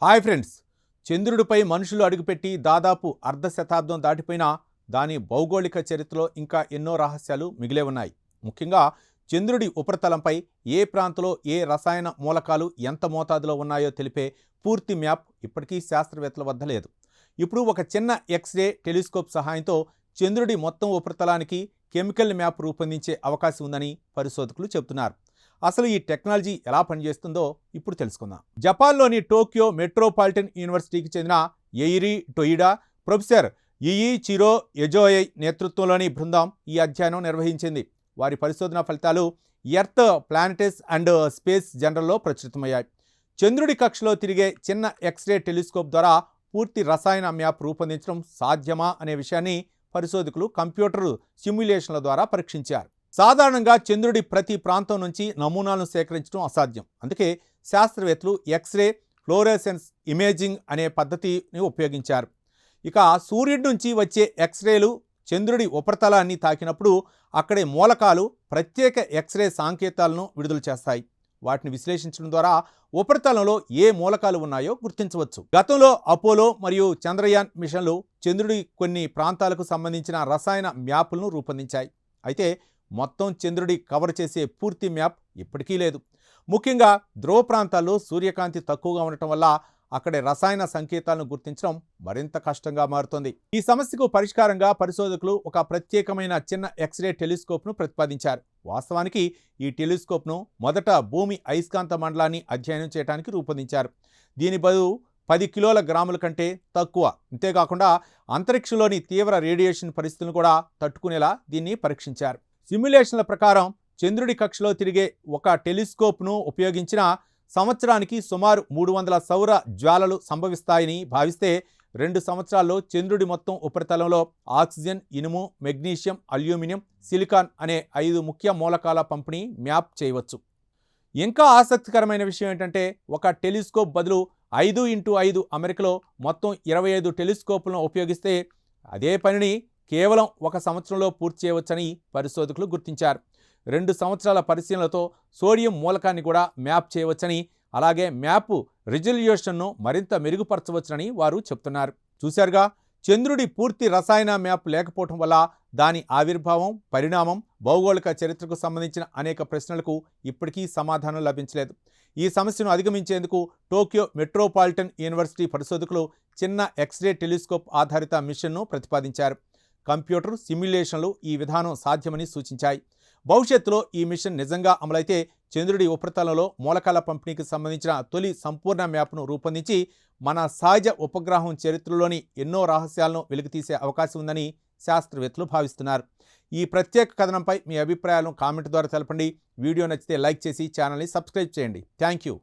Hi friends, చంద్రుడిపై మనుషులు అడుగుపెట్టి దాదాపు అర్ధ శతాబ్దం దాటిపోయినా దాని భౌగోళిక చరిత్రలో ఇంకా ఎన్నో రహస్యాలు మిగిలే ఉన్నాయి. ముఖ్యంగా చంద్రుడి ఉపరితలంపై ఏ ప్రాంతంలో ఏ రసాయన మూలకాలు ఎంత మోతాదులో ఉన్నాయో తెలిపే పూర్తి మ్యాప్ ఇప్పటికీ శాస్త్రవేత్తల వద్ద లేదు. ఇప్పుడు ఒక చిన్న ఎక్స్రే టెలిస్కోప్ సహాయంతో చంద్రుడి మొత్తం ఉపరితలానికి కెమికల్ మ్యాప్ రూపొందించే అవకాశం ఉందని పరిశోధకులు చెబుతున్నారు. అసలు ఈ టెక్నాలజీ ఎలా పనిచేస్తుందో ఇప్పుడు తెలుసుకుందాం. జపాన్లోని టోక్యో మెట్రోపాలిటన్ యూనివర్సిటీకి చెందిన ఎయిరి టొయిడా, ప్రొఫెసర్ చిరో ఎజోయై నేతృత్వంలోని బృందం ఈ అధ్యయనం నిర్వహించింది. వారి పరిశోధన ఫలితాలు ఎర్త్ ప్లానెటస్ అండ్ స్పేస్ జర్నల్లో ప్రచురితమయ్యాయి. చంద్రుడి కక్షలో తిరిగే చిన్న ఎక్స్రే టెలిస్కోప్ ద్వారా పూర్తి రసాయన మ్యాప్ రూపొందించడం సాధ్యమా అనే విషయాన్ని పరిశోధకులు కంప్యూటర్ సిమ్యులేషన్ల ద్వారా పరీక్షించారు. సాధారణంగా చంద్రుడి ప్రతి ప్రాంతం నుంచి నమూనాలను సేకరించడం అసాధ్యం. అందుకే శాస్త్రవేత్తలు ఎక్స్రే ఫ్లోరోసెన్స్ ఇమేజింగ్ అనే పద్ధతిని ఉపయోగించారు. ఇక సూర్యుడి నుంచి వచ్చే ఎక్స్రేలు చంద్రుడి ఉపరితలాన్ని తాకినప్పుడు అక్కడి మూలకాలు ప్రత్యేక ఎక్స్రే సంకేతాలను విడుదల చేస్తాయి. వాటిని విశ్లేషించడం ద్వారా ఉపరితలంలో ఏ మూలకాలు ఉన్నాయో గుర్తించవచ్చు. గతంలో అపోలో మరియు చంద్రయాన్ మిషన్లు చంద్రుడి కొన్ని ప్రాంతాలకు సంబంధించిన రసాయన మ్యాపులను రూపొందించాయి. అయితే మొత్తం చంద్రుడి కవర్ చేసే పూర్తి మ్యాప్ ఇప్పటికీ లేదు. ముఖ్యంగా ధ్రువ ప్రాంతాల్లో సూర్యకాంతి తక్కువగా ఉండటం వల్ల అక్కడి రసాయన సంకేతాలను గుర్తించడం మరింత కష్టంగా మారుతోంది. ఈ సమస్యకు పరిష్కారంగా పరిశోధకులు ఒక ప్రత్యేకమైన చిన్న ఎక్స్రే టెలిస్కోప్ను ప్రతిపాదించారు. వాస్తవానికి ఈ టెలిస్కోప్ను మొదట భూమి అయస్కాంత మండలాన్ని అధ్యయనం చేయడానికి రూపొందించారు. దీని బరువు 10 కిలోల గ్రాముల కంటే తక్కువ. అంతేకాకుండా అంతరిక్షంలోని తీవ్ర రేడియేషన్ పరిస్థితులను కూడా తట్టుకునేలా దీన్ని పరీక్షించారు. సిమ్యులేషన్ల ప్రకారం చంద్రుడి కక్షలో తిరిగే ఒక టెలిస్కోప్ను ఉపయోగించిన సంవత్సరానికి సుమారు 300 సౌర జ్వాలలు సంభవిస్తాయని భావిస్తే 2 సంవత్సరాల్లో చంద్రుడి మొత్తం ఉపరితలంలో ఆక్సిజన్, ఇనుము, మెగ్నీషియం, అల్యూమినియం, సిలికాన్ అనే 5 ముఖ్య మూలకాల పంపిణీ మ్యాప్ చేయవచ్చు. ఇంకా ఆసక్తికరమైన విషయం ఏంటంటే ఒక టెలిస్కోప్ బదులు 5x5 అమెరికాలో మొత్తం 25 టెలిస్కోప్లను ఉపయోగిస్తే అదే పనిని కేవలం 1 సంవత్సరంలో పూర్తి చేయవచ్చని పరిశోధకులు గుర్తించారు. 2 సంవత్సరాల పరిశీలనలతో సోడియం మూలకాన్ని కూడా మ్యాప్ చేయవచ్చని, అలాగే మ్యాప్ రిజల్యూషన్ను మరింత మెరుగుపరచవచ్చని వారు చెప్తున్నారు. చూశారుగా, చంద్రుడి పూర్తి రసాయన మ్యాప్ లేకపోవడం వల్ల దాని ఆవిర్భావం, పరిణామం, భౌగోళిక చరిత్రకు సంబంధించిన అనేక ప్రశ్నలకు ఇప్పటికీ సమాధానం లభించలేదు. ఈ సమస్యను అధిగమించేందుకు టోక్యో మెట్రోపాలిటన్ యూనివర్సిటీ పరిశోధకులు చిన్న ఎక్స్రే టెలిస్కోప్ ఆధారిత మిషన్ను ప్రతిపాదించారు. కంప్యూటర్ సిమ్యులేషన్లు ఈ విధానం సాధ్యమని సూచించాయి. భవిష్యత్తులో ఈ మిషన్ నిజంగా అమలైతే చంద్రుడి ఉపరితలంలో మూలకాల పంపిణీకి సంబంధించిన తొలి సంపూర్ణ మ్యాప్ను రూపొందించి మన సహజ ఉపగ్రహం చరిత్రలోని ఎన్నో రహస్యాలను వెలికితీసే అవకాశం ఉందని శాస్త్రవేత్తలు భావిస్తున్నారు. ఈ ప్రత్యేక కథనంపై మీ అభిప్రాయాలను కామెంట్ ద్వారా తెలపండి. వీడియో నచ్చితే లైక్ చేసి ఛానల్ని సబ్స్క్రైబ్ చేయండి. Thank you.